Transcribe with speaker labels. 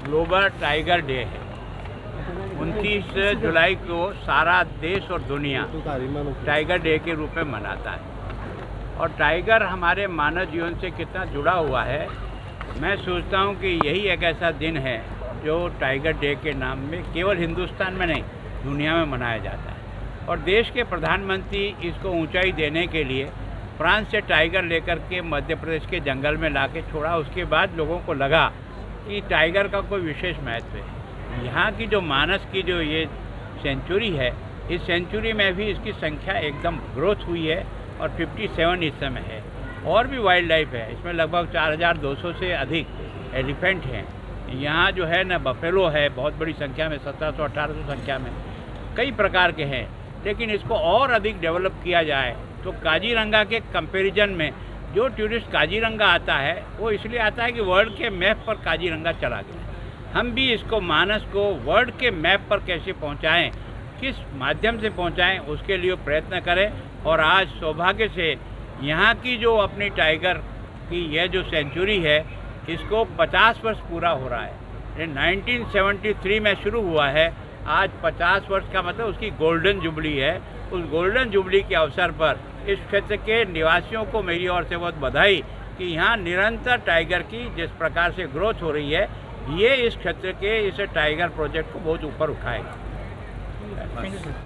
Speaker 1: Global tiger day है। 29 जुलाई को सारा देश और दुनिया टाइगर डे के रूप में मनाता है। और टाइगर हमारे मानव जीवन से कितना जुड़ा हुआ है, मैं सोचता हूँ कि यही एक ऐसा दिन है जो टाइगर डे के नाम में केवल हिंदुस्तान में नहीं दुनिया में मनाया जाता है। और देश के प्रधानमंत्री इसको ऊंचाई देने के लिए फ्रांस से टाइगर लेकर के मध्य प्रदेश के जंगल में लाके छोड़ा। उसके बाद लोगों को लगा कि टाइगर का कोई विशेष महत्व है। यहाँ की जो मानस की जो ये सेंचुरी है, इस सेंचुरी में भी इसकी संख्या एकदम ग्रोथ हुई है और 57 इस समय है। और भी वाइल्ड लाइफ है, इसमें लगभग 4200 से अधिक एलिफेंट हैं। यहाँ जो है ना बफेलो है बहुत बड़ी संख्या में, 1700-1800 संख्या में, कई प्रकार के हैं। लेकिन इसको और अधिक डेवलप किया जाए तो काजीरंगा के कंपैरिजन में जो टूरिस्ट काजीरंगा आता है वो इसलिए आता है कि वर्ल्ड के मैप पर काजीरंगा चला गया। हम भी इसको मानस को वर्ल्ड के मैप पर कैसे पहुंचाएं, किस माध्यम से पहुंचाएं, उसके लिए प्रयत्न करें। और आज सौभाग्य से यहाँ की जो अपनी टाइगर की यह जो सेंचुरी है, इसको 50 वर्ष पूरा हो रहा है। ये 1973 में शुरू हुआ है, आज 50 वर्ष का मतलब उसकी गोल्डन जुबली है। उस गोल्डन जुबली के अवसर पर इस क्षेत्र के निवासियों को मेरी ओर से बहुत बधाई कि यहाँ निरंतर टाइगर की जिस प्रकार से ग्रोथ हो रही है, ये इस क्षेत्र के इस टाइगर प्रोजेक्ट को बहुत ऊपर उठाएगा।